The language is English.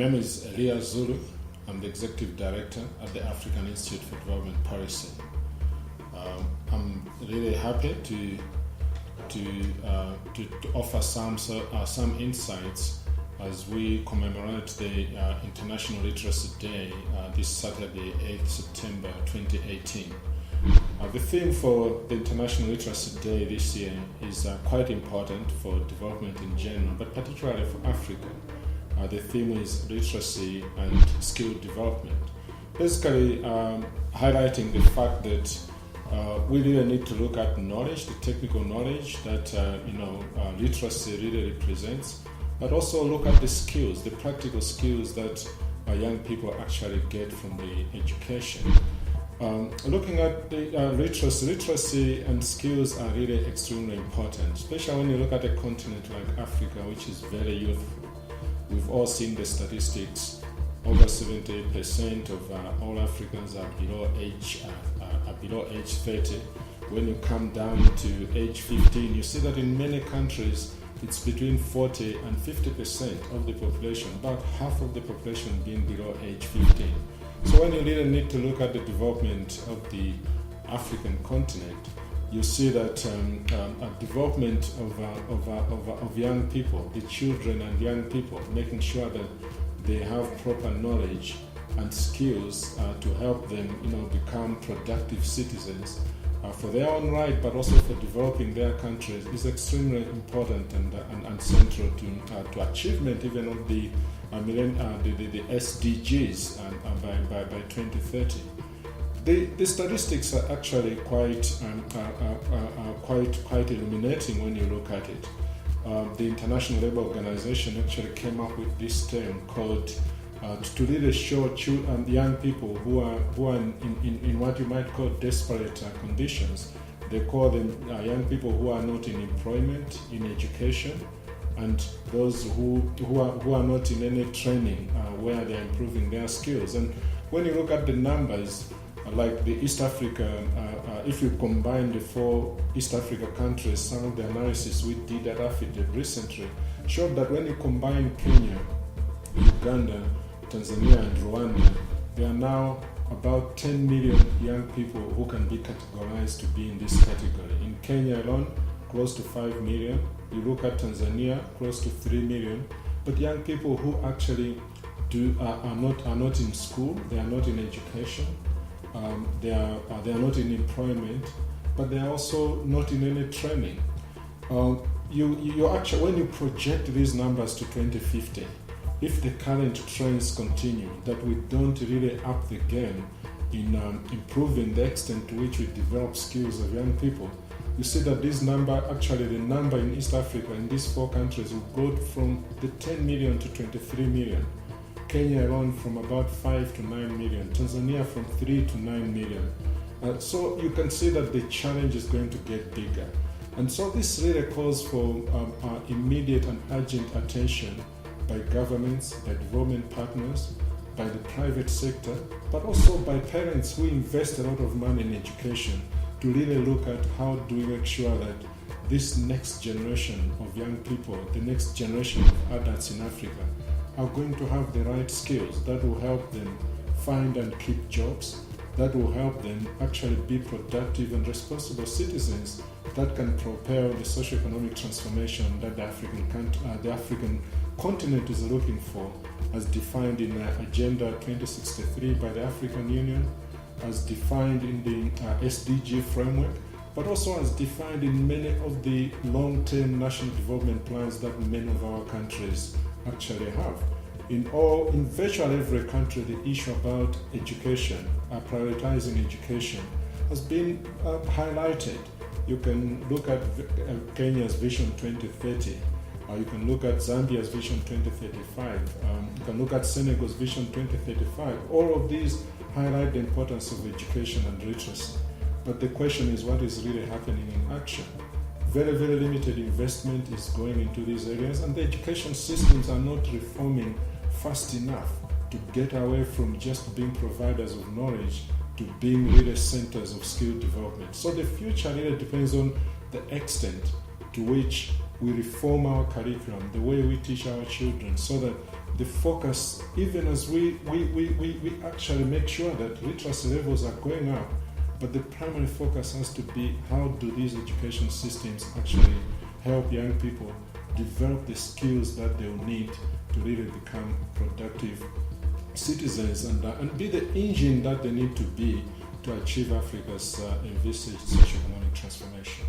name is Elia Zulu. I'm the Executive Director at the African Institute for Development Policy. I'm really happy to offer some insights as we commemorate the International Literacy Day this Saturday, 8th September 2018. The theme for the International Literacy Day this year is quite important for development in general, but particularly for Africa. The theme is literacy and skill development. Basically, highlighting the fact that we really need to look at knowledge, the technical knowledge that literacy really represents, but also look at the skills, the practical skills that young people actually get from the education. Looking at the literacy and skills are really extremely important, especially when you look at a continent like Africa, which is very youthful. We've all seen the statistics. Over 70% of all Africans are below age 30. When you come down to age 15, you see that in many countries it's between 40 and 50% of the population, about half of the population being below age 15. So when you really need to look at the development of the African continent, you see that a development of young people, the children and young people, making sure that they have proper knowledge and skills to help them, become productive citizens for their own right, but also for developing their countries, is extremely important and central to achievement even of the SDGs by 2030. The statistics are actually quite illuminating when you look at it. The International Labour Organization actually came up with this term called to really show young people who are in what you might call desperate conditions. They call them young people who are not in employment, in education, and those who are not in any training where they are improving their skills. And when you look at the numbers, like the East Africa, if you combine the 4 East Africa countries, some of the analysis we did at AFIDEB recently showed that when you combine Kenya, Uganda, Tanzania and Rwanda, there are now about 10 million young people who can be categorized to be in this category. In Kenya alone, close to 5 million. You look at Tanzania, close to 3 million. But young people who actually are not in school, they are not in education, they are not in employment, but they are also not in any training. You actually, when you project these numbers to 2050, if the current trends continue, that we don't really up the game in improving the extent to which we develop skills of young people, you see that this number, actually the number in East Africa, in these 4 countries, will go from the 10 million to 23 million. Kenya alone from about 5 to 9 million. Tanzania from 3 to 9 million. So you can see that the challenge is going to get bigger. And so this really calls for immediate and urgent attention by governments, by development partners, by the private sector, but also by parents who invest a lot of money in education to really look at how do we make sure that this next generation of young people, the next generation of adults in Africa, are going to have the right skills that will help them find and keep jobs, that will help them actually be productive and responsible citizens that can propel the socio-economic transformation that the African continent is looking for, as defined in Agenda 2063 by the African Union, as defined in the SDG framework, but also as defined in many of the long-term national development plans that many of our countries actually have. In virtually every country, the issue about education, prioritizing education, has been highlighted. You can look at Kenya's Vision 2030. You can look at Zambia's Vision 2035. You can look at Senegal's Vision 2035. All of these highlight the importance of education and literacy. But the question is, what is really happening in action? Very, very limited investment is going into these areas, and the education systems are not reforming fast enough to get away from just being providers of knowledge to being really centers of skill development. So the future really depends on the extent to which we reform our curriculum, the way we teach our children, so that the focus, even as we actually make sure that literacy levels are going up, but the primary focus has to be how do these education systems actually help young people develop the skills that they'll need to really become productive citizens and be the engine that they need to be to achieve Africa's envisaged socio-economic transformation.